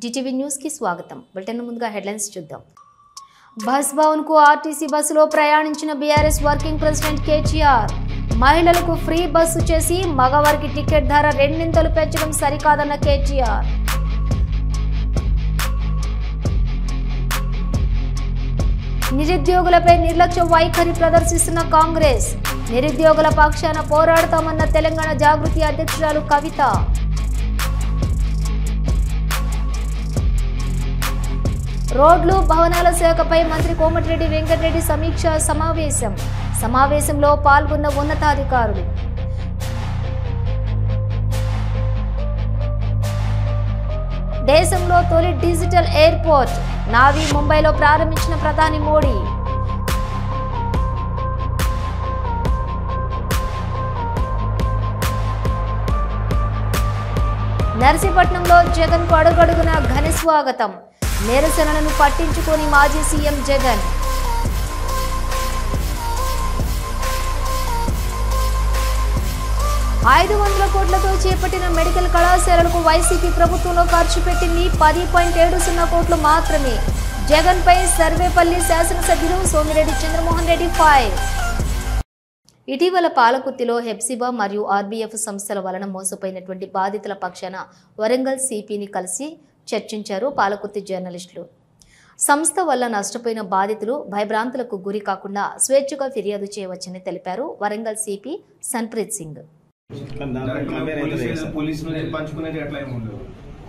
Zee TV news కి స్వాగతం. Bulletin ముందుగా హెడ్లైన్స్ చూద్దాం. బస్ భవన్ కు ఆర్టీసీ బస్సులో ప్రయాణించిన బీఆర్ఎస్ వర్కింగ్ ప్రెసిడెంట్ కేటీఆర్. మహిళలకు ఫ్రీ బస్సు చేసి మగవారికి టికెట్ ధర రెండింతలు పెంచడం సరికాదన్న కేటీఆర్. నిరుద్యోగులపై నిర్లక్ష్య వైఖరి ప్రదర్శిస్తున్న కాంగ్రెస్. నిరుద్యోగుల పక్షాన పోరాడతామన్న తెలంగాణ జాగృతి అధ్యక్షురాలు కవిత. రోడ్లు భవనాల శాఖపై మంత్రి కోమటిరెడ్డి వెంకటరెడ్డి సమీక్షా సమావేశంలో పాల్గొన్న ఉన్నతాధికారులు. దేశంలో తొలి డిజిటల్ ఎయిర్పోర్ట్ నావీ ముంబైలో ప్రారంభించిన ప్రధాని మోడీ. నర్సీపట్నంలో జగన్ కు అడుగడుగున ఘన స్వాగతం. నిరసనలను పట్టించుకొని మాజీ సీఎం జగన్. $500 కోట్లతో చేపట్టిన మెడికల్ కళాశాలలకు వైసీపీ ప్రభుత్వంలో ఖర్చు పెట్టింది 10.70 కోట్లు మాత్రమే. జగన్ పై సర్వేపల్లి శాసనసభ్యులు సోమిరెడ్డి చంద్రమోహన్ రెడ్డి ఫైర్. ఇటీవల పాలకుర్తిలో హెప్సిబా మరియు ఆర్బీఎఫ్ సంస్థల వలన మోసపోయినటువంటి బాధితుల పక్షాన వరంగల్ సిపిని కలిసి చర్చించారు పాలకుర్తి జర్నలిస్టులు. సంస్థ వల్ల నష్టపోయిన బాధితులు భయభ్రాంతులకు గురి కాకుండా స్వేచ్ఛగా ఫిర్యాదు చేయవచ్చని తెలిపారు వరంగల్ సిపి సన్ప్రీత్ సింగ్.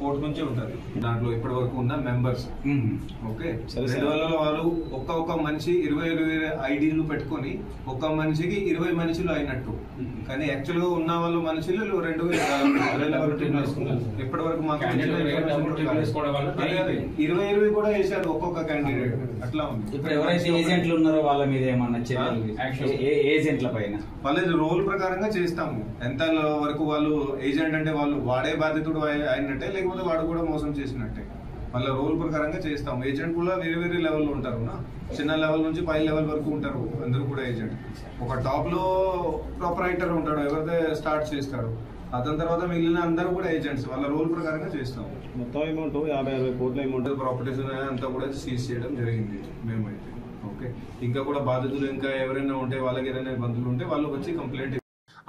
కోర్టు నుంచి ఉంటది. దాంట్లో ఇప్పటి వరకు ఉన్న మెంబర్స్ ఓకే వాళ్ళు ఒక్క మనిషి 20 ఐడీలు పెట్టుకొని ఒక్క మనిషికి 20 మనుషులు అయినట్టు. కానీ యాక్చువల్ గా ఉన్న వాళ్ళు మనుషులు 2000 ఇప్పటి వరకు మాకు 20 కూడా వేశారు ఒక్కొక్క క్యాండిడేట్. అట్లా ఉంది. ఇప్పుడు ఎవరైతే ఏజెంట్లు ఉన్నారో వాళ్ళ మీద ఏమన్నా ఏజెంట్ల పైన వాళ్ళ రోల్ ప్రకారంగా చేస్తాము. ఎంత వరకు వాళ్ళు ఏజెంట్ అంటే వాళ్ళు వాడే బాధితుడు అయినట్టే, లేకపోతే వాడు కూడా మోసం చేసినట్టే. వాళ్ళ రోల్ ప్రకారంగా చేస్తాం. ఏజెంట్ కూడా వేరే లెవెల్లో ఉంటారు. చిన్న లెవెల్ నుంచి పై లెవెల్ వరకు ఉంటారు. అందరూ కూడా ఏజెంట్. ఒక టాప్ లో ప్రొపరైటర్ ఉంటాడు, ఎవరైతే స్టార్ట్ చేస్తాడు. అతని తర్వాత మిగిలిన అందరూ కూడా ఏజెంట్స్. వాళ్ళ రోల్ ప్రకారంగా చేస్తాం. మొత్తం అమౌంట్ 50-60 కోట్ల అమౌంట్ ప్రాపర్టీస్ అంతా కూడా సీజ్ చేయడం జరిగింది మేమైతే. ఓకే ఇంకా కూడా బాధితులు ఇంకా ఎవరైనా ఉంటే వాళ్ళకి ఏదైనా ఇబ్బందులు ఉంటే వాళ్ళు వచ్చి కంప్లైంట్.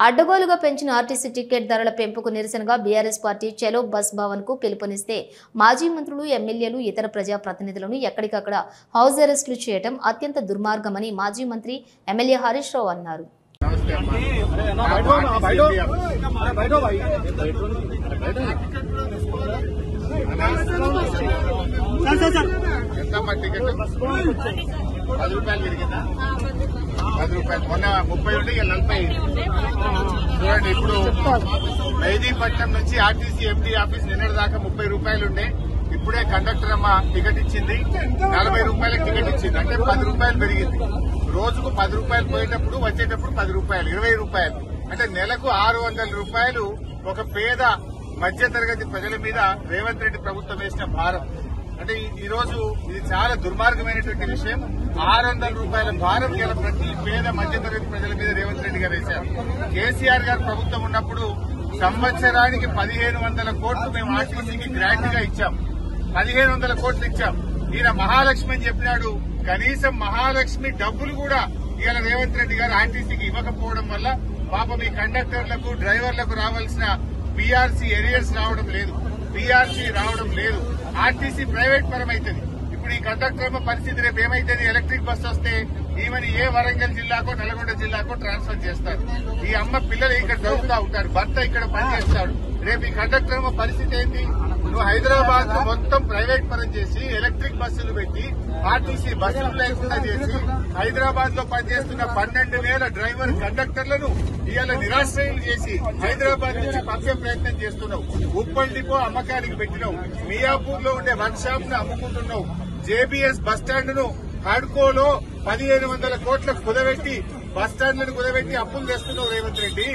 అడ్డగోలుగా పెంచిన ఆర్టీసీ టికెట్ ధరల పెంపుకు నిరసనగా బీఆర్ఎస్ పార్టీ చలో బస్ భవన్ కు పిలుపునిస్తే మాజీ మంత్రులు, ఎమ్మెల్యేలు, ఇతర ప్రజాప్రతినిధులను ఎక్కడికక్కడ హౌస్ అరెస్టులు చేయడం అత్యంత దుర్మార్గమని మాజీ మంత్రి ఎమ్మెల్యే హరీష్ రావు అన్నారు. ₹10 మొన్న 30 ఉంటే 40 చూడండి. ఇప్పుడు మెహదీపట్నం నుంచి ఆర్టీసీ ఎండీ ఆఫీస్ నిన్నటి దాకా ₹30 ఉండే. ఇప్పుడే కండక్టర్ అమ్మ టికెట్ ఇచ్చింది, ₹40 టికెట్ ఇచ్చింది. అంటే ₹10 పెరిగింది. రోజుకు ₹10 పోయేటప్పుడు వచ్చేటప్పుడు ₹10, ₹20. అంటే నెలకు ₹600 ఒక పేద మధ్యతరగతి ప్రజల మీద రేవంత్ రెడ్డి ప్రభుత్వం వేసిన భారం. అంటే ఈ రోజు ఇది చాలా దుర్మార్గమైనటువంటి విషయం. ₹600 భారం గల ప్రతి పేద మధ్యతరగతి ప్రజల మీద రేవంత్ రెడ్డి గారు వేశారు. కేసీఆర్ గారు ప్రభుత్వం ఉన్నప్పుడు సంవత్సరానికి 1500 కోట్లు మేము ఆర్టీసీకి గ్రాంట్ గా ఇచ్చాం. 1500 కోట్లు ఇచ్చాం. ఈయన మహాలక్ష్మి అని చెప్పినాడు. కనీసం మహాలక్ష్మి డబ్బులు కూడా ఇవాళ రేవంత్ రెడ్డి గారు ఆర్టీసీకి ఇవ్వకపోవడం వల్ల పాపం ఈ కండక్టర్లకు, డ్రైవర్లకు రావాల్సిన పీఆర్సీ ఎరియర్స్ రావడం లేదు, పీఆర్సీ రావడం లేదు. ఆర్టీసీ ప్రైవేట్ పరం అవుతుంది. ఇప్పుడు ఈ కండక్టర్ పరిస్థితి రేపు ఏమైతుంది? ఎలక్ట్రిక్ బస్ వస్తే ఈమెను ఏ వరంగల్ జిల్లాకో నల్గొండ జిల్లాకో ట్రాన్స్ఫర్ చేస్తారు. ఈ అమ్మ పిల్లలు ఇక్కడ చదువుతా ఉంటారు, భర్త ఇక్కడ పనిచేస్తాడు. రేపు ఈ కండక్టర్ పరిస్థితి ఏంటి? నువ్వు హైదరాబాద్ లో మొత్తం ప్రైవేట్ పరం చేసి ఎలక్ట్రిక్ బస్సులు పెట్టి ఆర్టీసీ బస్సులు లేకుండా చేసి హైదరాబాద్ లో పనిచేస్తున్న 12,000 డ్రైవర్ కండక్టర్లను ఇవాళ నిరాశ్రయులు చేసి హైదరాబాద్ నుంచి పంపే ప్రయత్నం చేస్తున్నావు. ఉప్పల్ డిపో అమ్మకానికి పెట్టినావు. మియాపూర్ లో ఉండే వర్క్ షాప్ ను అమ్ముకుంటున్నావు. జేబీఎస్ బస్టాండ్ ను హడ్కోలో 1500 కోట్లకు కుదబెట్టి బస్టాండ్లను కుదబెట్టి అప్పులు తెస్తున్నావు రేవంత్ రెడ్డి.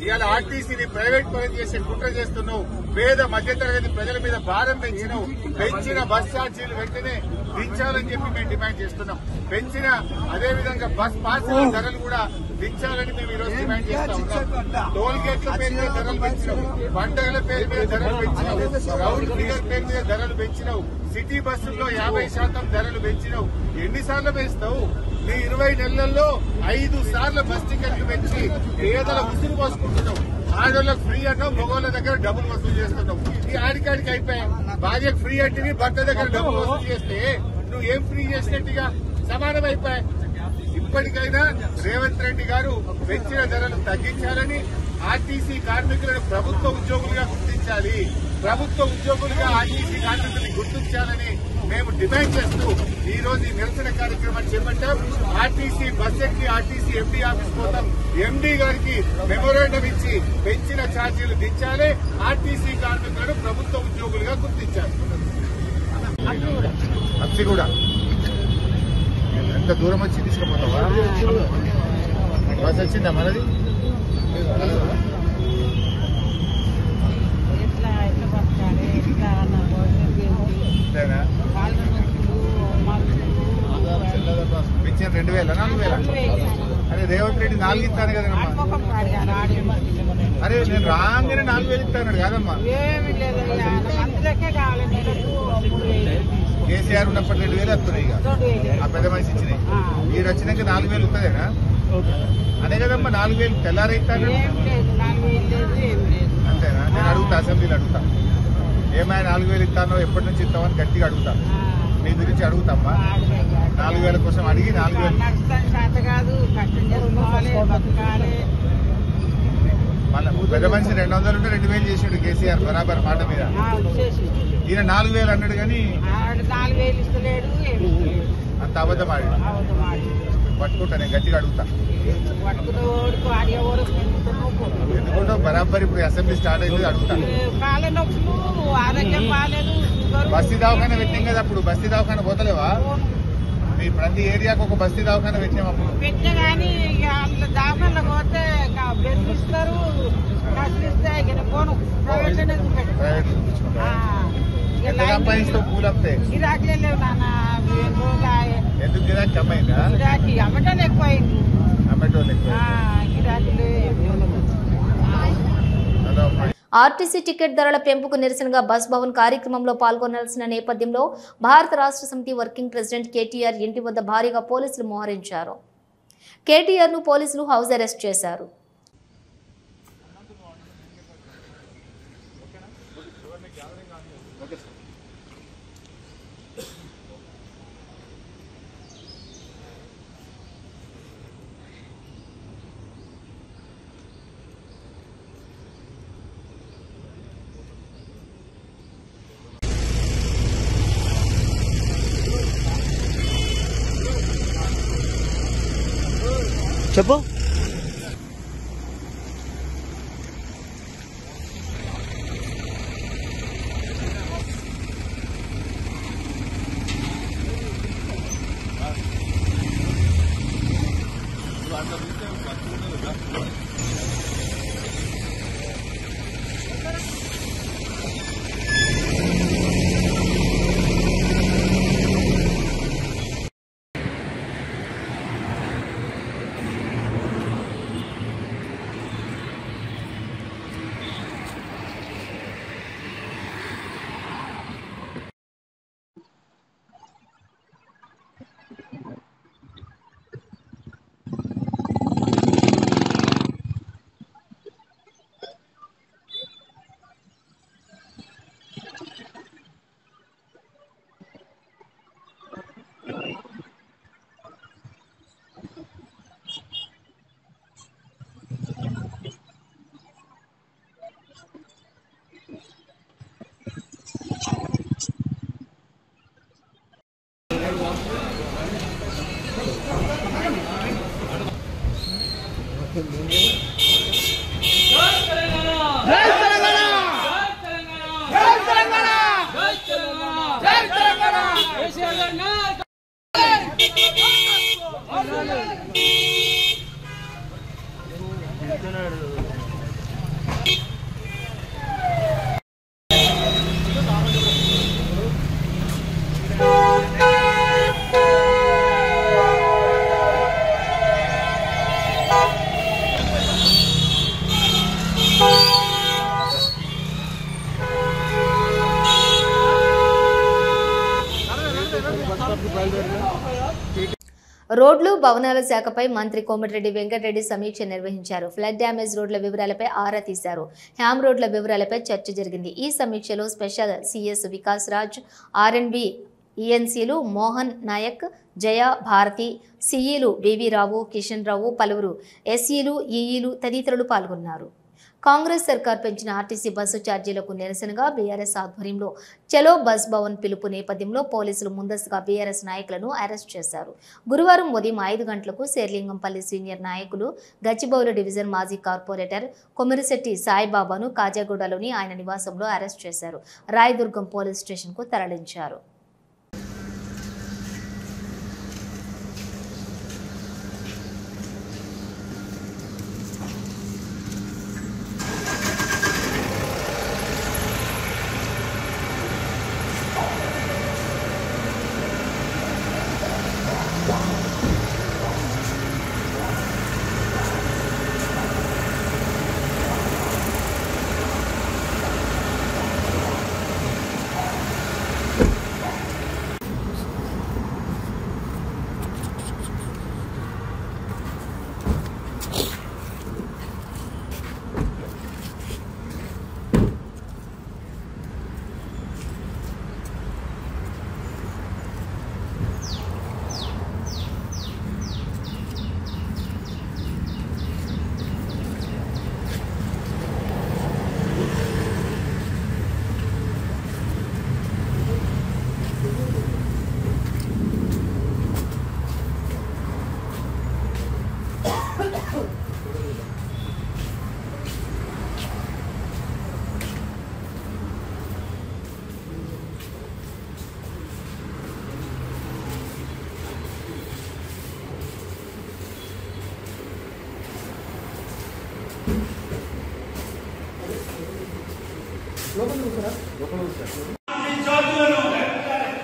ఇవాళ ఆర్టీసీని ప్రైవేట్ పరం చేసే కుట్ర చేస్తున్నావు. పేద మధ్యతరగతి ప్రజల మీద భారం పెంచినావు. పెంచిన బస్ ఛార్జీలు వెంటనే దించాలని చెప్పి మేము డిమాండ్ చేస్తున్నాం. పెంచిన అదేవిధంగా బస్ పాసుల ధరలు కూడా దించాలని మేము ఈరోజు డిమాండ్ చేస్తా ఉన్నాం. టోల్ గేట్ల పేరు మీద ధరలు పెంచినావు, పండుగల పేరు మీద ధరలు పెంచినావు, రౌండ్ ఫిగర్ పేరు మీద ధరలు పెంచినావు, సిటీ బస్సుల్లో 50% ధరలు పెంచినావు. ఎన్నిసార్లు పెంచుతావు? నీ 20 నెలల్లో 5 సార్లు బస్ టికెట్లు పెంచి పేదల ఉసురు పోసుకుంటున్నావు. ఆడోళ్ళకి ఫ్రీ అన్నావు, మగోళ్ళ దగ్గర డబ్బులు వసూలు చేస్తున్నావు. ఈ ఆడికాడికి అయిపోయాయి. భార్యకు ఫ్రీ అంటే భర్త దగ్గర డబ్బులు వసూలు చేస్తే నువ్వు ఏం ఫ్రీ చేసినట్టుగా సమానం అయిపోయాయి. ఇప్పటికైనా రేవంత్ రెడ్డి గారు పెంచిన ధరలు తగ్గించాలని, ఆర్టీసీ కార్మికులను ప్రభుత్వ ఉద్యోగులుగా గుర్తించాలి, ప్రభుత్వ ఉద్యోగులుగా ఆర్టీసీ కార్మికులను గుర్తించాలని మేము డిమాండ్ చేస్తూ ఈ రోజు ఈ నిరసన కార్యక్రమాన్ని చేపట్టాం. ఆర్టీసీ బస్ ఎక్కి ఆర్టీసీ ఎండీ ఆఫీస్ కోసం ఎండీ గారికి మెమోరాండం ఇచ్చి పెంచిన ఛార్జీలు దించాలి, ఆర్టీసీ కార్మికులను ప్రభుత్వ ఉద్యోగులుగా గుర్తించాలి. అప్సి కూడా ఎంత దూరం వచ్చి తీసుకుపోతావా? బస్ వచ్చిందా మనది? పెంచిన 2000 4000? అరే రేవంత్ రెడ్డి 4 ఇస్తాను కదమ్మా. అరే నేను రాగానే 4000 ఇస్తాను కాదమ్మా. కేసీఆర్ ఉన్నప్పటి 2000 వస్తున్నాయి. ఇక ఆ పెద్ద మనిషి ఇచ్చినాయి. మీరు వచ్చినాక 4000 వస్తుందేనా? అదే కదమ్మా 4000 తెల్లారైతాను అంతేనా? నేను అడుగుతా, అసెంబ్లీలో అడుగుతా, ఏమైనా 4000 ఇస్తానో ఎప్పటి నుంచి ఇస్తామని గట్టిగా అడుగుతా. మీ గురించి అడుగుతామ్మా. 4000 కోసం అడిగి 4000 మళ్ళీ పెద్ద మనిషి 200 ఉంటే 2000 చేసాడు కేసీఆర్ బరాబర్ మాట మీద. ఈయన 4000 అన్నాడు కానీ అంత అబద్ధం ఆడి. పట్టుకుంటా, నేను గట్టిగా అడుగుతా. ఎందుకుంటో బరాబర్ ఇప్పుడు అసెంబ్లీ స్టార్ట్ అయింది అడుగుతా. బస్తీ దవాఖాన పెట్టాం కదా అప్పుడు. బస్తీ దవాఖాన పోతలేవా? మీ ప్రతి ఏరియాకు ఒక బస్తీ దవాఖాన పెట్టాం అప్పుడు. పెట్టే కానీ దవాఖానలో పోతే బెదిరిస్తారు, సంపాదిస్తావు పూలంతే. గిరాకీ లేవు నాన్న. ఎందుకు గిరాకీ అమ్మాయిందా? గిరాకీ అమ్మటోళ్ళు ఎక్కువైంది. అమ్మటోళ్ళు ఎక్కువ. గిరాకీలు ఆర్టీసీ టికెట్ ధరల పెంపుకు నిరసనగా బస్ భవన్ కార్యక్రమంలో పాల్గొనాల్సిన నేపథ్యంలో భారత రాష్ట్ర సమితి వర్కింగ్ ప్రెసిడెంట్ కేటీఆర్ ఇంటి వద్ద భారీగా పోలీసులు మోహరించారు. కేటీఆర్ ను పోలీసులు హౌస్ అరెస్ట్ చేశారు. చెప్పు. రోడ్లు భవనాల శాఖపై మంత్రి కోమటిరెడ్డి వెంకటరెడ్డి సమీక్ష నిర్వహించారు. ఫ్లడ్ డ్యామేజ్ రోడ్ల వివరాలపై ఆరా తీశారు. హ్యామ్ రోడ్ల వివరాలపై చర్చ జరిగింది. ఈ సమీక్షలో స్పెషల్ సిఎస్ వికాస్ రాజ్, ఆర్ఎండ్బి ఈఎన్సీలు మోహన్ నాయక్, జయ భారతి, సిఈలు బివి రావు, కిషన్ రావు, పలువురు ఎస్ఈలు, ఈఈలు తదితరులు పాల్గొన్నారు. కాంగ్రెస్ సర్కార్ పెంచిన ఆర్టీసీ బస్సు ఛార్జీలకు నిరసనగా బీఆర్ఎస్ ఆధ్వర్యంలో చలో బస్ భవన్ పిలుపు నేపథ్యంలో పోలీసులు ముందస్తుగా బీఆర్ఎస్ నాయకులను అరెస్ట్ చేశారు. గురువారం ఉదయం 5 గంటలకు శేర్లింగంపల్లి సీనియర్ నాయకులు గచ్చిబౌలి డివిజన్ మాజీ కార్పొరేటర్ కొమిరిశెట్టి సాయిబాబాను కాజాగూడలోని ఆయన నివాసంలో అరెస్ట్ చేశారు. రాయదుర్గం పోలీస్ స్టేషన్కు తరలించారు.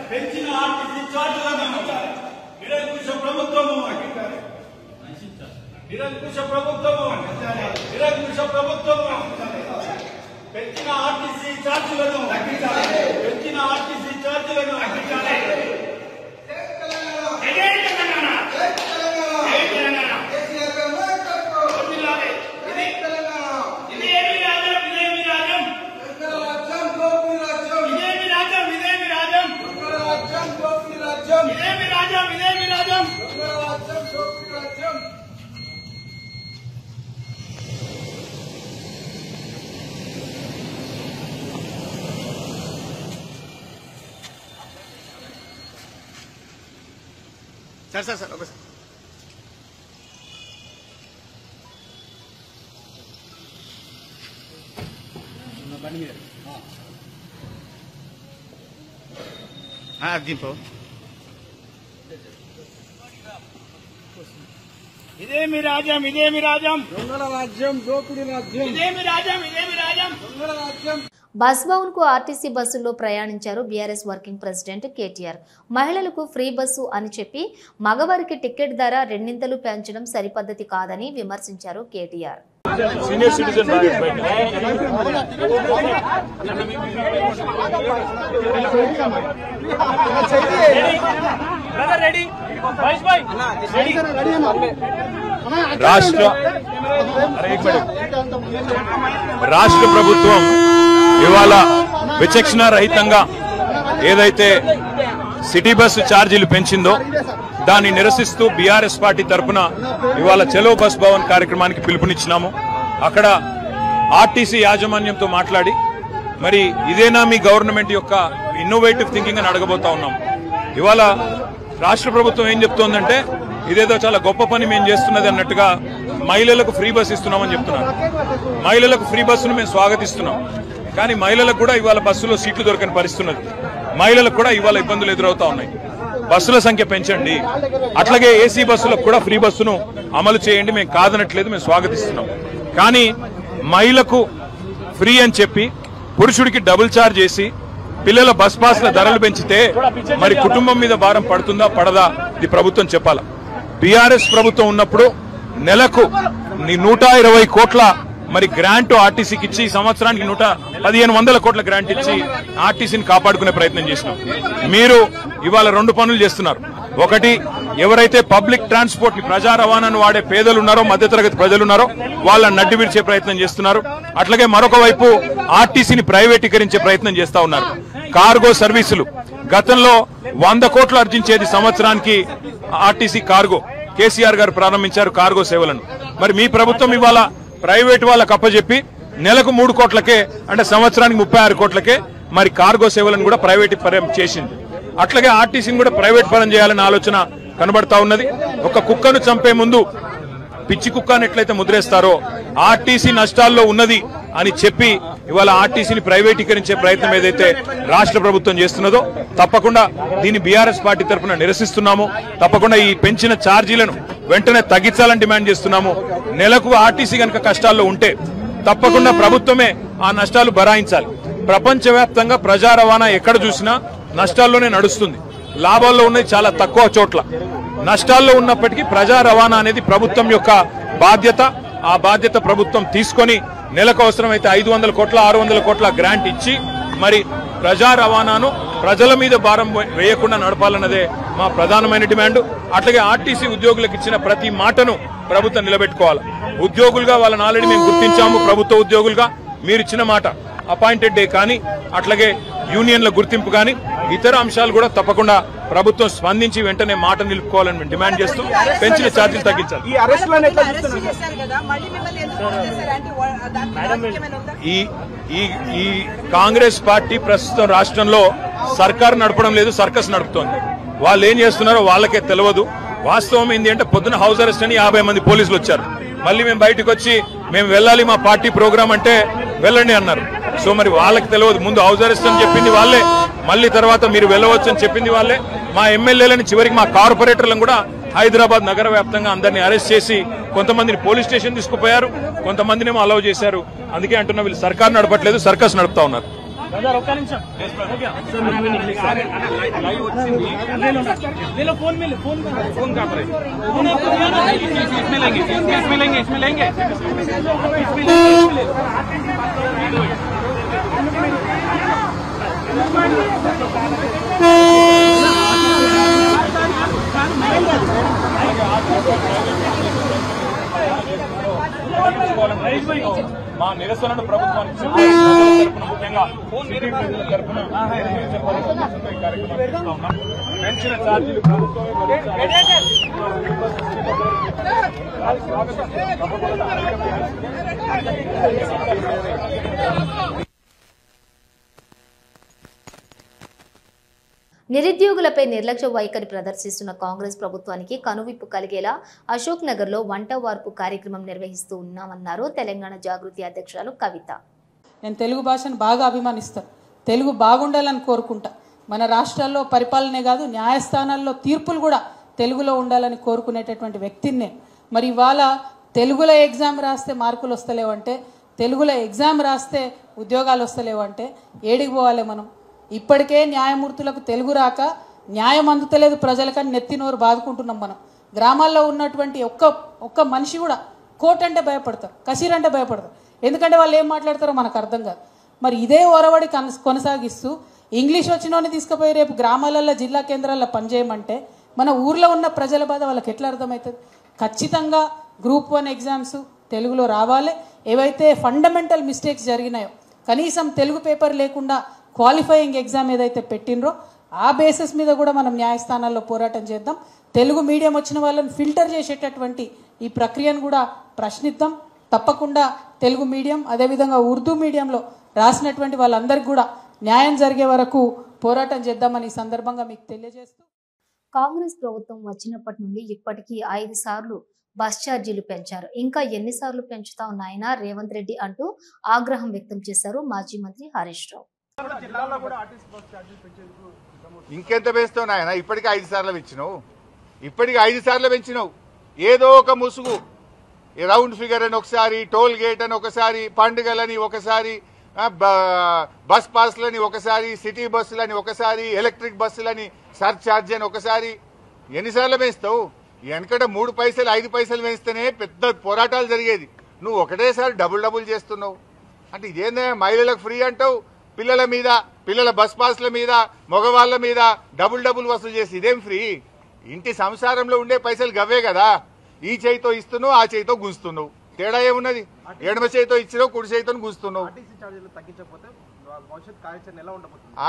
పెంచిన ఆర్టీసీ చార్జీలను నిరంకుశ ప్రభుత్వము పెంచిన ఆర్టీసీ ఛార్జీలను సార్ ఓకే సార్ దింపు ఇదేమి రాజ్యం దొంగల రాజ్యం దోపిడీ రాజ్యం ఇదేమి రాజ్యం దొంగల రాజ్యం. బస్ భవన్ కు ఆర్టీసీ బస్సుల్లో ప్రయాణించారు బీఆర్ఎస్ వర్కింగ్ ప్రెసిడెంట్ కేటీఆర్. మహిళలకు ఫ్రీ బస్సు అని చెప్పి మగవారికి టికెట్ ధర రెండింతలు పెంచడం సరిపద్ధతి కాదని విమర్శించారు కేటీఆర్. సీనియర్ సిటిజన్ రాష్ట్ర ప్రభుత్వం ఇవాళ విచక్షణ రహితంగా ఏదైతే సిటీ బస్సు ఛార్జీలు పెంచిందో దాన్ని నిరసిస్తూ బీఆర్ఎస్ పార్టీ తరఫున ఇవాళ చలో బస్ భవన్ కార్యక్రమానికి పిలుపునిచ్చినాము. అక్కడ ఆర్టీసీ యాజమాన్యంతో మాట్లాడి మరి ఇదేనా మీ గవర్నమెంట్ యొక్క ఇన్నోవేటివ్ థింకింగ్ అని అడగబోతా ఉన్నాం. ఇవాళ రాష్ట్ర ప్రభుత్వం ఏం చెప్తోందంటే ఇదేదో చాలా గొప్ప పని మేము చేస్తున్నది అన్నట్టుగా మహిళలకు ఫ్రీ బస్ ఇస్తున్నామని చెప్తున్నారు. మహిళలకు ఫ్రీ బస్సును మేము స్వాగతిస్తున్నాం. కానీ మహిళలకు కూడా ఇవాళ బస్సులో సీట్లు దొరకని పరిస్థితి ఉన్నది. మహిళలకు కూడా ఇవాళ ఇబ్బందులు ఎదురవుతా ఉన్నాయి. బస్సుల సంఖ్య పెంచండి, అట్లాగే ఏసీ బస్సులకు కూడా ఫ్రీ బస్సును అమలు చేయండి. మేము కాదనట్లేదు, మేము స్వాగతిస్తున్నాం. కానీ మహిళకు ఫ్రీ అని చెప్పి పురుషుడికి డబుల్ ఛార్జ్ చేసి పిల్లల బస్ పాస్ల ధరలు పెంచితే మరి కుటుంబం మీద భారం పడుతుందా పడదా ఇది ప్రభుత్వం చెప్పాలా. బీఆర్ఎస్ ప్రభుత్వం ఉన్నప్పుడు నెలకు 120 కోట్ల మరి గ్రాంట్ ఆర్టీసీకి ఇచ్చి సంవత్సరానికి 115 కోట్ల గ్రాంట్ ఇచ్చి ఆర్టీసీని కాపాడుకునే ప్రయత్నం చేసినాం. మీరు ఇవాళ 2 పనులు చేస్తున్నారు. ఒకటి, ఎవరైతే పబ్లిక్ ట్రాన్స్పోర్ట్ ని ప్రజా రవాణాను వాడే పేదలు ఉన్నారో, మధ్యతరగతి ప్రజలు ఉన్నారో వాళ్ళని నడ్డి విడిచే ప్రయత్నం చేస్తున్నారు. అట్లాగే మరొక వైపు ఆర్టీసీని ప్రైవేటీకరించే ప్రయత్నం చేస్తా ఉన్నారు. కార్గో సర్వీసులు గతంలో 100 కోట్లు ఆర్జించేది సంవత్సరానికి ఆర్టీసీ కార్గో. కేసీఆర్ గారు ప్రారంభించారు కార్గో సేవలను. మరి మీ ప్రభుత్వం ఇవాళ ప్రైవేట్ వాళ్ళకు అప్పచెప్పి నెలకు 3 కోట్లకే, అంటే సంవత్సరానికి 36 కోట్లకే మరి కార్గో సేవలను కూడా ప్రైవేట్ పరం చేసింది. అట్లాగే ఆర్టీసీని కూడా ప్రైవేట్ పరం చేయాలనే ఆలోచన కనబడతా ఉన్నది. ఒక కుక్కను చంపే ముందు పిచ్చి కుక్కను ఎట్లయితే ముద్రేస్తారో ఆర్టీసీ నష్టాల్లో ఉన్నది అని చెప్పి ఇవాళ ఆర్టీసీని ప్రైవేటీకరించే ప్రయత్నం ఏదైతే రాష్ట్ర ప్రభుత్వం చేస్తున్నదో తప్పకుండా దీన్ని బీఆర్ఎస్ పార్టీ తరఫున నిరసిస్తున్నాము. తప్పకుండా ఈ పెంచిన ఛార్జీలను వెంటనే తగ్గించాలని డిమాండ్ చేస్తున్నాము. నెలకు ఆర్టీసీ కనుక కష్టాల్లో ఉంటే తప్పకుండా ప్రభుత్వమే ఆ నష్టాలు భరాయించాలి. ప్రపంచవ్యాప్తంగా ప్రజా రవాణా ఎక్కడ చూసినా నష్టాల్లోనే నడుస్తుంది. లాభాల్లో ఉన్నది చాలా తక్కువ చోట్ల. నష్టాల్లో ఉన్నప్పటికీ ప్రజా రవాణా అనేది ప్రభుత్వం యొక్క బాధ్యత. ఆ బాధ్యత ప్రభుత్వం తీసుకొని నెలకు అవసరమైతే 500 కోట్ల 600 కోట్ల గ్రాంట్ ఇచ్చి మరి ప్రజా రవాణాను ప్రజల మీద భారం వేయకుండా నడపాలన్నదే మా ప్రధానమైన డిమాండ్. అట్లాగే ఆర్టీసీ ఉద్యోగులకు ఇచ్చిన ప్రతి మాటను ప్రభుత్వం నిలబెట్టుకోవాలి. ఉద్యోగులుగా వాళ్ళని ఆల్రెడీ మేము గుర్తించాము. ప్రభుత్వ ఉద్యోగులుగా మీరు ఇచ్చిన మాట అపాయింటెడ్ డే కానీ, అట్లాగే యూనియన్ల గుర్తింపు కానీ ఇతర అంశాలు కూడా తప్పకుండా ప్రభుత్వం స్పందించి వెంటనే మాట నిలుపుకోవాలని మేము డిమాండ్ చేస్తూ పెంచిన ఛార్జీలు తగ్గించాలి. ఈ కాంగ్రెస్ పార్టీ ప్రస్తుతం రాష్ట్రంలో సర్కారు నడపడం లేదు, సర్కస్ నడుపుతోంది. వాళ్ళు ఏం చేస్తున్నారో వాళ్ళకే తెలియదు. వాస్తవం ఏంటి అంటే పొద్దున హౌస్ అరెస్ట్ అని 50 మంది పోలీసులు వచ్చారు. మళ్ళీ మేము బయటకు వచ్చి మేము వెళ్ళాలి మా పార్టీ ప్రోగ్రామ్ అంటే వెళ్ళండి అన్నారు. సో మరి వాళ్ళకి తెలియదు. ముందు హౌస్ అరెస్ట్ అని చెప్పింది వాళ్ళే, మళ్ళీ తర్వాత మీరు వెళ్ళవచ్చు అని చెప్పింది వాళ్ళే. మా ఎమ్మెల్యేలని చివరికి మా కార్పొరేటర్లను కూడా హైదరాబాద్ నగర వ్యాప్తంగా అందరినీ అరెస్ట్ చేసి కొంతమందిని పోలీస్ స్టేషన్ తీసుకుపోయారు, కొంతమందినేమో అలౌ చేశారు. అందుకే అంటున్నా వీళ్ళు సర్కారు నడపట్లేదు, సర్కస్ నడుపుతా ఉన్నారు. మా నిరసనను ప్రభుత్వానికి ముఖ్యంగా పెంచిన ఛార్జీలు నిరుద్యోగులపై నిర్లక్ష్య వైఖరి ప్రదర్శిస్తున్న కాంగ్రెస్ ప్రభుత్వానికి కనువిప్పు కలిగేలా అశోక్ నగర్ లో వంట వార్పు కార్యక్రమం నిర్వహిస్తూ ఉన్నామన్నారు తెలంగాణ జాగృతి అధ్యక్షురాలు కవిత. నేను తెలుగు భాషను బాగా అభిమానిస్తాను, తెలుగు బాగుండాలని కోరుకుంటా. మన రాష్ట్రాల్లో పరిపాలనే కాదు న్యాయస్థానాల్లో తీర్పులు కూడా తెలుగులో ఉండాలని కోరుకునేటటువంటి వ్యక్తిని నేను. మరి ఇవాళ తెలుగులో ఎగ్జామ్ రాస్తే మార్కులు వస్తలేవంటే, తెలుగులో ఎగ్జామ్ రాస్తే ఉద్యోగాలు వస్తలేవంటే ఏడికి పోవాలి మనం? ఇప్పటికే న్యాయమూర్తులకు తెలుగు రాక న్యాయం అందుతలేదు ప్రజలకని నెత్తినోరు బాదుకుంటున్నాం మనం. గ్రామాల్లో ఉన్నటువంటి ఒక్క మనిషి కూడా కోర్టు అంటే భయపడతారు, కసీర్ అంటే భయపడతారు. ఎందుకంటే వాళ్ళు ఏం మాట్లాడతారో మనకు అర్థం కాదు. మరి ఇదే ఒరవడి కొనసాగిస్తూ ఇంగ్లీష్ వచ్చినోని తీసుకుపోయి రేపు గ్రామాలలో జిల్లా కేంద్రాల్లో పనిచేయమంటే మన ఊర్లో ఉన్న ప్రజల బాధ వాళ్ళకి ఎట్లా అర్థమవుతుంది? ఖచ్చితంగా గ్రూప్ 1 ఎగ్జామ్స్ తెలుగులో రావాలి. ఏవైతే ఫండమెంటల్ మిస్టేక్స్ జరిగినాయో, కనీసం తెలుగు పేపర్ లేకుండా క్వాలిఫైయింగ్ ఎగ్జామ్ ఏదైతే పెట్టినరో ఆ బేసిస్ మీద కూడా మనం న్యాయస్థానాల్లో పోరాటం చేద్దాం. తెలుగు మీడియం వచ్చిన వాళ్ళని ఫిల్టర్ చేసేటటువంటి ఈ ప్రక్రియను కూడా ప్రశ్నిద్దాం. తప్పకుండా తెలుగు మీడియం అదేవిధంగా ఉర్దూ మీడియంలో రాసినటువంటి వాళ్ళందరికీ కూడా న్యాయం జరిగే వరకు పోరాటం చేద్దామని ఈ సందర్భంగా మీకు తెలియజేస్తూ, కాంగ్రెస్ ప్రభుత్వం వచ్చినప్పటి నుండి ఇప్పటికీ 5 సార్లు బస్ ఛార్జీలు పెంచారు. ఇంకా ఎన్నిసార్లు పెంచుతా ఉన్నాయన రేవంత్ రెడ్డి అంటూ ఆగ్రహం వ్యక్తం చేశారు మాజీ మంత్రి హరీష్ రావు. ఇంకెంత పెంచుతావు నాయన? ఇప్పటికీ 5 సార్లు పెంచినావు, ఇప్పటికీ 5 సార్లు పెంచినావు. ఏదో ఒక ముసుగు, రౌండ్ ఫిగర్ అని ఒకసారి, టోల్ గేట్ అని ఒకసారి, పండుగలని ఒకసారి, బస్ పాస్లని ఒకసారి, సిటీ బస్సులని ఒకసారి, ఎలక్ట్రిక్ బస్సులని సర్ఛార్జ్ అని ఒకసారి. ఎన్నిసార్లు పెంచుతావు? వెనకట 3 పైసలు 5 పైసలు పెంచితేనే పెద్ద పోరాటాలు జరిగేది. నువ్వు ఒకటేసారి డబుల్ చేస్తున్నావు అంటే ఇదేందే? మహిళలకు ఫ్రీ అంటావు, పిల్లల మీద, పిల్లల బస్ పాస్ల మీద, మగవాళ్ళ మీద డబుల్ వసూలు చేసి ఇదేం ఫ్రీ? ఇంటి సంసారంలో ఉండే పైసలు గవ్వే కదా. ఈ చేయితో ఇస్తున్నావు, ఆ చేయితో గుంజుతున్నావు. తేడా ఏమున్నది? ఎడమ చేయితో ఇచ్చినావు, కుడి చేయితో గుంజుతున్నావు.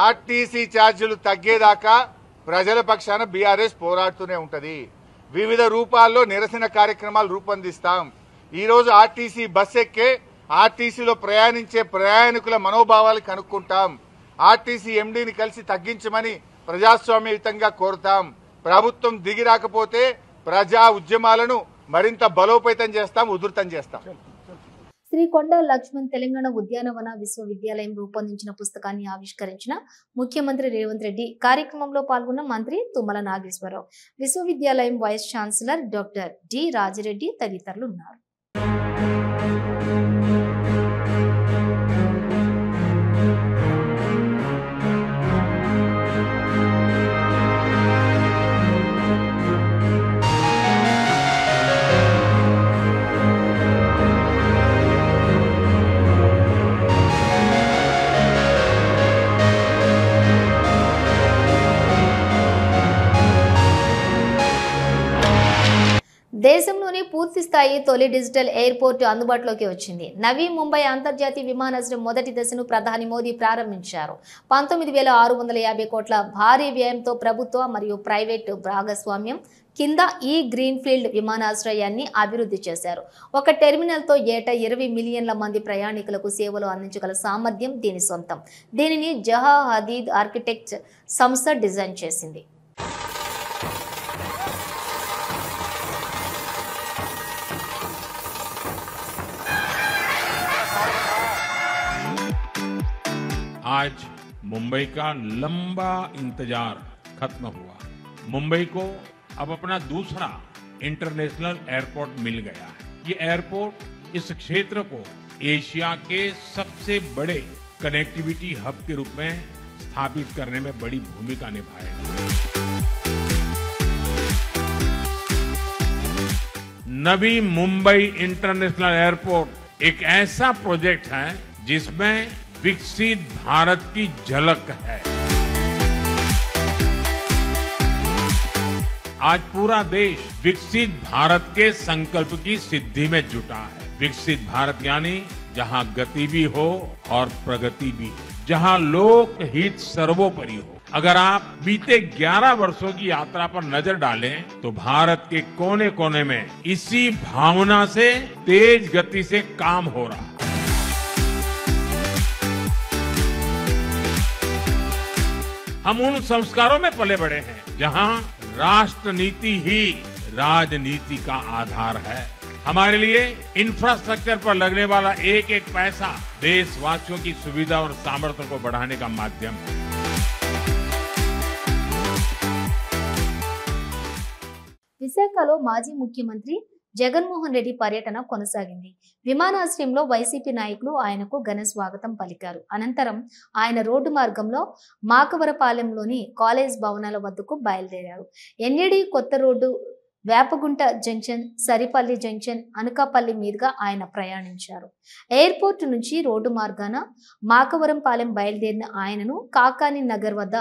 ఆర్టీసీ ఛార్జీలు తగ్గేదాకా ప్రజల పక్షాన బీఆర్ఎస్ పోరాడుతూనే ఉంటది. వివిధ రూపాల్లో నిరసన కార్యక్రమాలు రూపొందిస్తాం. ఈ రోజు ఆర్టీసీ బస్ ఎక్కే, ఆర్టీసీలో ప్రయాణించే ప్రయాణికుల మనోభావాలు కనుక్కుంటాం. ఆర్టీసీ ఎండీని కలిసి తగ్గించమని ప్రజాస్వామ్యయుతంగా కోరుతాం. ప్రభుత్వం దిగి రాకపోతే ప్రజా ఉద్యమాలను మరింత బలోపేతం చేస్తాం, ఉధృతం చేస్తాం. శ్రీ కొండ లక్ష్మణ్ తెలంగాణ ఉద్యానవన విశ్వవిద్యాలయం రూపొందించిన పుస్తకాన్ని ఆవిష్కరించిన ముఖ్యమంత్రి రేవంత్ రెడ్డి. కార్యక్రమంలో పాల్గొన్న మంత్రి తుమ్మల నాగేశ్వరరావు, విశ్వవిద్యాలయం vice chancellor doctor D Raji Reddy తదితరులు ఉన్నారు. దేశంలోని పూర్తి స్థాయి తొలి డిజిటల్ ఎయిర్పోర్ట్ అందుబాటులోకి వచ్చింది. నవీ ముంబై అంతర్జాతీయ విమానాశ్రయం మొదటి దశను ప్రధాని మోదీ ప్రారంభించారు. 19,650 కోట్ల భారీ వ్యయంతో ప్రభుత్వ మరియు ప్రైవేటు భాగస్వామ్యం కింద ఈ గ్రీన్ఫీల్డ్ విమానాశ్రయాన్ని అభివృద్ధి చేశారు. ఒక టెర్మినల్తో ఏటా 20 మిలియన్ల మంది ప్రయాణికులకు సేవలు అందించగల సామర్థ్యం దీని సొంతం. దీనిని జహా హదీద్ ఆర్కిటెక్ట్ సంస్థ డిజైన్ చేసింది. आज मुंबई का लंबा इंतजार खत्म हुआ। मुंबई को अब अपना दूसरा इंटरनेशनल एयरपोर्ट मिल गया है। ये एयरपोर्ट इस क्षेत्र को एशिया के सबसे बड़े कनेक्टिविटी हब के रूप में स्थापित करने में बड़ी भूमिका निभाएगा। नवी मुंबई इंटरनेशनल एयरपोर्ट एक ऐसा प्रोजेक्ट है जिसमें विकसित भारत की झलक है। आज पूरा देश विकसित भारत के संकल्प की सिद्धि में जुटा है। विकसित भारत यानी जहां गति भी हो और प्रगति भी हो, जहां लोक हित सर्वोपरि हो। अगर आप बीते 11 वर्षों की यात्रा पर नजर डालें तो भारत के कोने कोने में इसी भावना से तेज गति से काम हो रहा है। हम उन संस्कारों में पले बड़े हैं जहां राष्ट्र नीति ही राजनीति का आधार है। हमारे लिए इंफ्रास्ट्रक्चर पर लगने वाला एक एक पैसा देशवासियों की सुविधा और सामर्थ्य को बढ़ाने का माध्यम है। విశాఖలో మాజీ ముఖ్యమంత్రి జగన్మోహన్ రెడ్డి పర్యటన కొనసాగింది. విమానాశ్రయంలో వైసీపీ నాయకులు ఆయనకు ఘన స్వాగతం పలికారు. అనంతరం ఆయన రోడ్డు మార్గంలో మాకవరపాలెంలోని కాలేజ్ భవనాల వద్దకు బయలుదేరారు. ఎన్ఏడి కొత్త road, Vepagunta junction, Saripalli junction, Anakapalli మీదుగా ఆయన ప్రయాణించారు. ఎయిర్పోర్ట్ నుంచి రోడ్డు మార్గాన మాకవరంపాలెం బయలుదేరిన ఆయనను కాకాని నగర్ వద్ద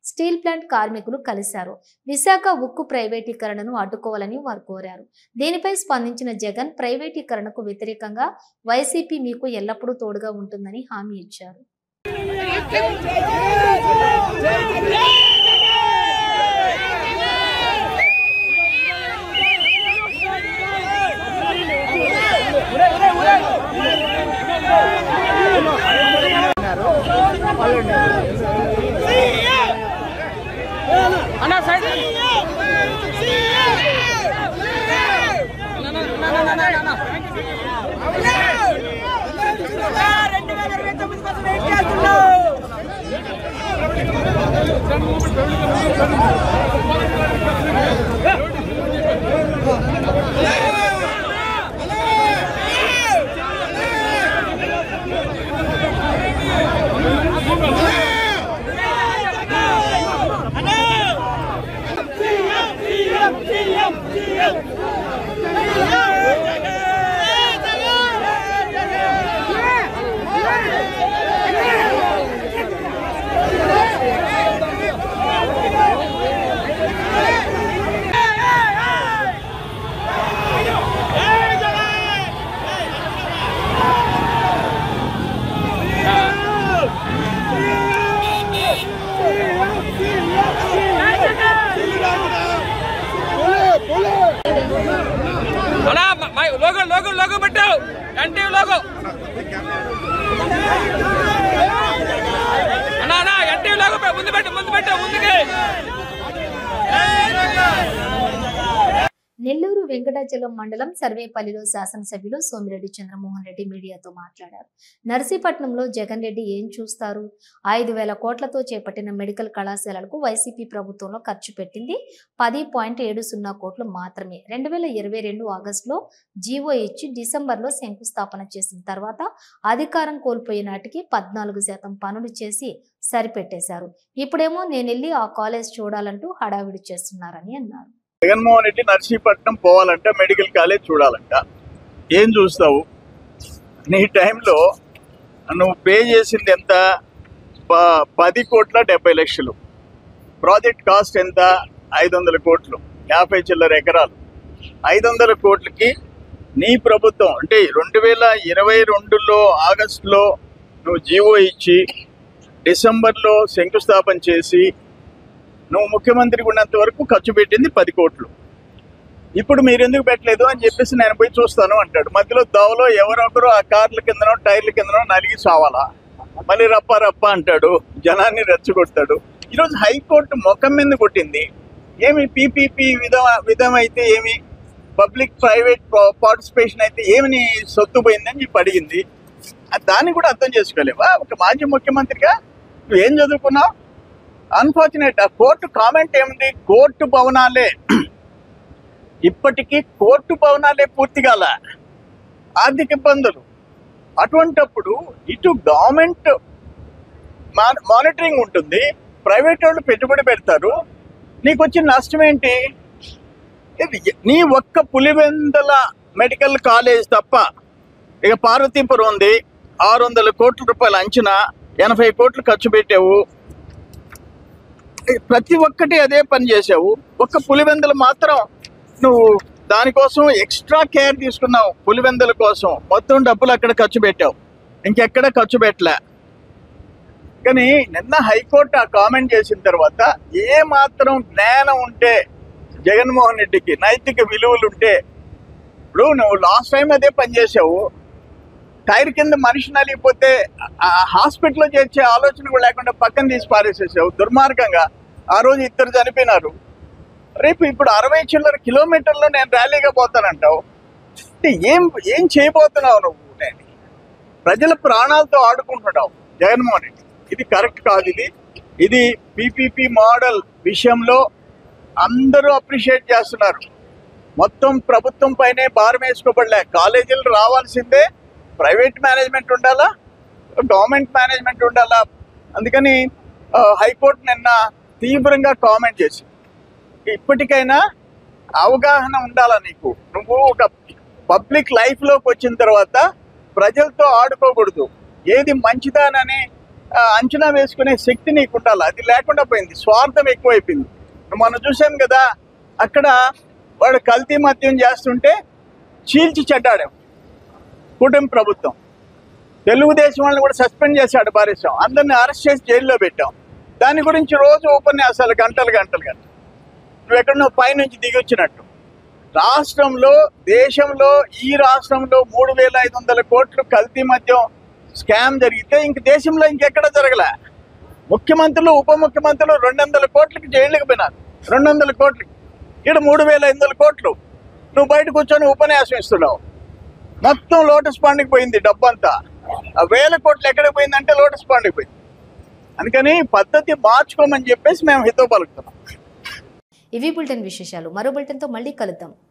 స్టీల్ ప్లాంట్ కార్మికులు కలిశారు. విశాఖ ఉక్కు ప్రైవేటీకరణను అడ్డుకోవాలని వారు కోరారు. దీనిపై స్పందించిన జగన్ ప్రైవేటీకరణకు వ్యతిరేకంగా వైసీపీ మీకు ఎల్లప్పుడూ తోడుగా ఉంటుందని హామీ ఇచ్చారు. లోగో పెట్టు ఎన్టీవీ లోగో అన్నా ఎన్టీవీ లోగో ముందు పెట్టు ముందుకి. నెల్లూరు వెంకటాచలం మండలం సర్వేపల్లిలో శాసనసభ్యులు సోమిరెడ్డి చంద్రమోహన్ రెడ్డి మీడియాతో మాట్లాడారు. నర్సీపట్నంలో జగన్ రెడ్డి ఏం చూస్తారు? 5,000 కోట్లతో చేపట్టిన మెడికల్ కళాశాలలకు వైసీపీ ప్రభుత్వంలో ఖర్చు పెట్టింది 10.70 కోట్లు మాత్రమే. 2022 ఆగస్టులో జీవో ఇచ్చి డిసెంబర్లో శంకుస్థాపన చేసిన తర్వాత అధికారం కోల్పోయే నాటికి 14% పనులు చేసి సరిపెట్టేశారు. ఇప్పుడేమో నేనెళ్ళి ఆ కాలేజ్ చూడాలంటూ హడావిడి చేస్తున్నారని అన్నారు. జగన్మోహన్ రెడ్డి నర్సీపట్నం పోవాలంట, మెడికల్ కాలేజ్ చూడాలంట. ఏం చూస్తావు? నీ టైంలో నువ్వు పే చేసింది ఎంత? 10,70,00,000. ప్రాజెక్ట్ కాస్ట్ ఎంత? 500 కోట్లు, 50 చిల్లర ఎకరాలు. 500 కోట్లకి నీ ప్రభుత్వం అంటే 2022లో ఆగస్టులో నువ్వు జీవో ఇచ్చి డిసెంబర్లో శంకుస్థాపన చేసి నువ్వు ముఖ్యమంత్రికి ఉన్నంత వరకు ఖర్చు పెట్టింది 10 కోట్లు. ఇప్పుడు మీరు ఎందుకు పెట్టలేదు అని చెప్పేసి నేను పోయి చూస్తాను అంటాడు. మధ్యలో దోవలో ఎవరొకరు ఆ కార్ల కిందనో టైర్ల కిందనో నలిగి సావాలా, మళ్ళీ రప్ప అంటాడు, జనాన్ని రెచ్చగొడతాడు. ఈరోజు హైకోర్టు ముఖం మీద కొట్టింది. ఏమి పీపీపీ విధం అయితే ఏమి, పబ్లిక్ ప్రైవేట్ పార్టిసిపేషన్ అయితే ఏమి సొత్తు పోయిందని చెప్పి అడిగింది. దాన్ని కూడా అర్థం చేసుకోలేవా? ఒక మాజీ ముఖ్యమంత్రిగా నువ్వు ఏం చదువుకున్నావు? అన్ఫార్చునేట్ ఆ కోర్టు కామెంట్ ఏముంది? కోర్టు భవనాలే ఇప్పటికీ కోర్టు భవనాలే పూర్తి కాల, ఆర్థిక ఇబ్బందులు. అటువంటప్పుడు ఇటు గవర్నమెంట్ మానిటరింగ్ ఉంటుంది, ప్రైవేట్ వాళ్ళు పెట్టుబడి పెడతారు, నీకు వచ్చిన నష్టం ఏంటి? నీ ఒక్క పులివెందుల మెడికల్ కాలేజ్ తప్ప, ఇక పార్వతీపురం ఉంది, 600 కోట్ల రూపాయల అంచనా, 80 కోట్లు ఖర్చు పెట్టావు. ప్రతి ఒక్కటి అదే పని చేసావు. ఒక్క పులివెందులు మాత్రం నువ్వు దానికోసం ఎక్స్ట్రా కేర్ తీసుకున్నావు. పులివెందుల కోసం మొత్తం డబ్బులు అక్కడ ఖర్చు పెట్టావు, ఇంకెక్కడ ఖర్చు పెట్టలే. కానీ నిన్న హైకోర్టు ఆ కామెంట్ చేసిన తర్వాత ఏ మాత్రం జ్ఞానం ఉంటే జగన్మోహన్ రెడ్డికి, నైతిక విలువలు ఉంటే, ఇప్పుడు నువ్వు లాస్ట్ టైం అదే పని చేసావు. టైర్ కింద మనిషి నలిగిపోతే హాస్పిటల్లో చేర్చే ఆలోచన కూడా లేకుండా పక్కన తీసి పారేసేసావు దుర్మార్గంగా. ఆ రోజు 2 చనిపోయినారు. రేపు ఇప్పుడు 60 చిల్లర కిలోమీటర్లో నేను ర్యాలీగా పోతానంటావు. అంటే ఏం చేయబోతున్నావు నువ్వు? నేను ప్రజల ప్రాణాలతో ఆడుకుంటున్నావు జగన్మోహన్ రెడ్డి. ఇది కరెక్ట్ కాదు. ఇది పీపీపీ మోడల్ విషయంలో అందరూ అప్రిషియేట్ చేస్తున్నారు. మొత్తం ప్రభుత్వం పైనే భారం వేసుకోబడలే. కాలేజీలు రావాల్సిందే, ప్రైవేట్ మేనేజ్మెంట్ ఉండాలా, గవర్నమెంట్ మేనేజ్మెంట్ ఉండాలా. అందుకని హైకోర్టు నిన్న తీవ్రంగా కామెంట్ చేసింది. ఇప్పటికైనా అవగాహన ఉండాలా నీకు. నువ్వు ఒక పబ్లిక్ లైఫ్లోకి వచ్చిన తర్వాత ప్రజలతో ఆడుకోకూడదు. ఏది మంచిదానని అంచనా వేసుకునే శక్తి నీకు ఉండాలి. అది లేకుండా పోయింది. స్వార్థం ఎక్కువైపోయింది. మనం చూసాం కదా, అక్కడ వాడు కల్తీ మద్యం చేస్తుంటే చీల్చి చెడ్డాడాం కూటమి ప్రభుత్వం. తెలుగుదేశం వాళ్ళని కూడా సస్పెండ్ చేశాడు, పారేసాం. అందరిని అరెస్ట్ చేసి జైల్లో పెట్టాం. దాని గురించి రోజు ఉపన్యాసాలు గంటలు. నువ్వు ఎక్కడో పైనుంచి దిగి వచ్చినట్టు. రాష్ట్రంలో, దేశంలో, ఈ రాష్ట్రంలో 3,500 కోట్లు కల్తీ మద్యం స్కామ్ జరిగితే ఇంక దేశంలో ఇంకెక్కడ జరగలే. ముఖ్యమంత్రులు, ఉప ముఖ్యమంత్రులు 200 కోట్లకి జైళ్ళకి పోయినారు. 200 కోట్లకి. ఇక్కడ 3,500 కోట్లు. నువ్వు బయట కూర్చొని ఉపన్యాసం ఇస్తున్నావు. మొత్తం లోటస్ పాండ్కి పోయింది డబ్బంతా. ఆ 1000 కోట్లు ఎక్కడికి పోయిందంటే లోటస్ పాండ్కి పోయింది. అందుకని పద్ధతి మార్చుకోమని చెప్పేసి మేము హితో పలుకుతున్నాం. ఇవి బులెటిన్ విశేషాలు. మరో బులెటిన్తో మళ్ళీ కలుద్దాం.